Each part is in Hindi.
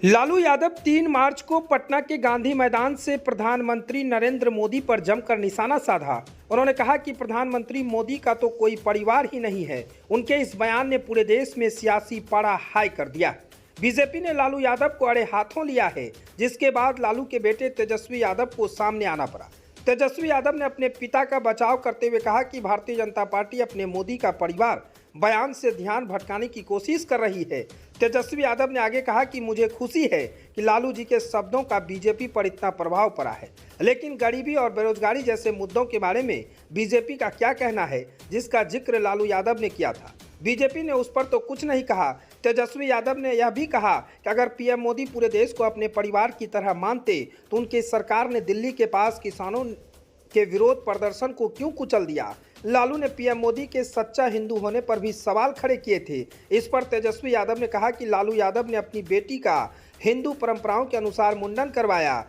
लालू यादव 3 मार्च को पटना के गांधी मैदान से प्रधानमंत्री नरेंद्र मोदी पर जमकर निशाना साधा। उन्होंने कहा कि प्रधानमंत्री मोदी का तो कोई परिवार ही नहीं है। उनके इस बयान ने पूरे देश में सियासी पारा हाई कर दिया। बीजेपी ने लालू यादव को अड़े हाथों लिया है, जिसके बाद लालू के बेटे तेजस्वी यादव को सामने आना पड़ा। तेजस्वी यादव ने अपने पिता का बचाव करते हुए कहा कि भारतीय जनता पार्टी अपने मोदी का परिवार बयान से ध्यान भटकाने की कोशिश कर रही है। तेजस्वी यादव ने आगे कहा कि मुझे खुशी है कि लालू जी के शब्दों का बीजेपी पर इतना प्रभाव पड़ा है, लेकिन गरीबी और बेरोजगारी जैसे मुद्दों के बारे में बीजेपी का क्या कहना है, जिसका जिक्र लालू यादव ने किया था। बीजेपी ने उस पर तो कुछ नहीं कहा। तेजस्वी यादव ने यह भी कहा कि अगर पीएम मोदी पूरे देश को अपने परिवार की तरह मानते तो उनकी सरकार ने दिल्ली के पास किसानों के विरोध प्रदर्शन को क्यों कुचल दिया। लालू ने पीएम मोदी के सच्चा हिंदू होने पर भी सवाल खड़े किए थे। इस पर तेजस्वी यादव ने कहा कि लालू यादव ने अपनी बेटी का हिंदू परंपराओं के अनुसार मुंडन करवाया,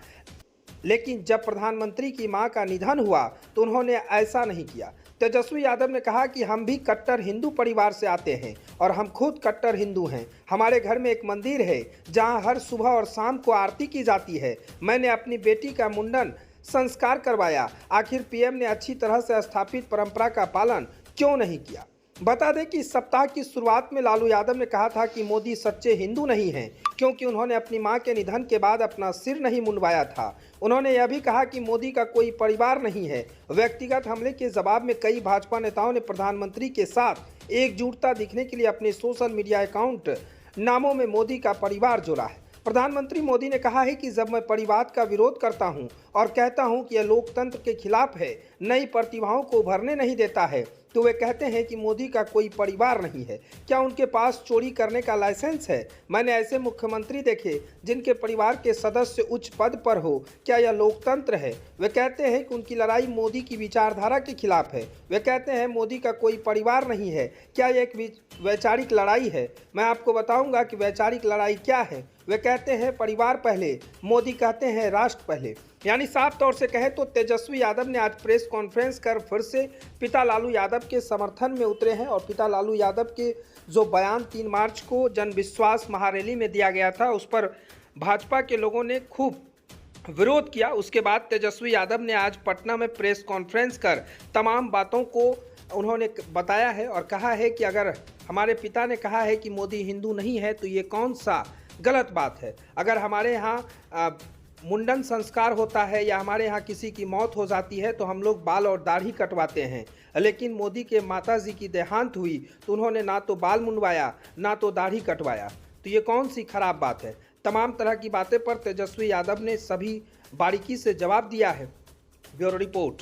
लेकिन जब प्रधानमंत्री की मां का निधन हुआ तो उन्होंने ऐसा नहीं किया। तेजस्वी यादव ने कहा कि हम भी कट्टर हिंदू परिवार से आते हैं और हम खुद कट्टर हिंदू हैं। हमारे घर में एक मंदिर है जहां हर सुबह और शाम को आरती की जाती है। मैंने अपनी बेटी का मुंडन संस्कार करवाया। आखिर पीएम ने अच्छी तरह से स्थापित परंपरा का पालन क्यों नहीं किया। बता दें कि इस सप्ताह की शुरुआत में लालू यादव ने कहा था कि मोदी सच्चे हिंदू नहीं हैं, क्योंकि उन्होंने अपनी मां के निधन के बाद अपना सिर नहीं मुंडवाया था। उन्होंने यह भी कहा कि मोदी का कोई परिवार नहीं है। व्यक्तिगत हमले के जवाब में कई भाजपा नेताओं ने प्रधानमंत्री के साथ एकजुटता दिखने के लिए अपने सोशल मीडिया अकाउंट नामों में मोदी का परिवार जोड़ा है। प्रधानमंत्री मोदी ने कहा है कि जब मैं परिवार का विरोध करता हूं और कहता हूं कि यह लोकतंत्र के खिलाफ है, नई प्रतिभाओं को उभरने नहीं देता है, तो वे कहते हैं कि मोदी का कोई परिवार नहीं है। क्या उनके पास चोरी करने का लाइसेंस है? मैंने ऐसे मुख्यमंत्री देखे जिनके परिवार के सदस्य उच्च पद पर हो। क्या यह लोकतंत्र है? वे कहते हैं कि उनकी लड़ाई मोदी की विचारधारा के खिलाफ है। वे कहते हैं मोदी का कोई परिवार नहीं है। क्या यह एक वैचारिक लड़ाई है? मैं आपको बताऊंगा कि वैचारिक लड़ाई क्या है। वे कहते हैं परिवार पहले, मोदी कहते हैं राष्ट्र पहले। यानी साफ तौर से कहें तो तेजस्वी यादव ने आज प्रेस कॉन्फ्रेंस कर फिर से पिता लालू यादव के समर्थन में उतरे हैं और पिता लालू यादव के जो बयान 3 मार्च को जन विश्वास महारैली में दिया गया था, उस पर भाजपा के लोगों ने खूब विरोध किया। उसके बाद तेजस्वी यादव ने आज पटना में प्रेस कॉन्फ्रेंस कर तमाम बातों को उन्होंने बताया है और कहा है कि अगर हमारे पिता ने कहा है कि मोदी हिंदू नहीं है तो ये कौन सा गलत बात है। अगर हमारे यहाँ मुंडन संस्कार होता है या हमारे यहाँ किसी की मौत हो जाती है तो हम लोग बाल और दाढ़ी कटवाते हैं, लेकिन मोदी के माताजी की देहांत हुई तो उन्होंने ना तो बाल मुंडवाया ना तो दाढ़ी कटवाया, तो ये कौन सी खराब बात है। तमाम तरह की बातें पर तेजस्वी यादव ने सभी बारीकी से जवाब दिया है। Bureau report.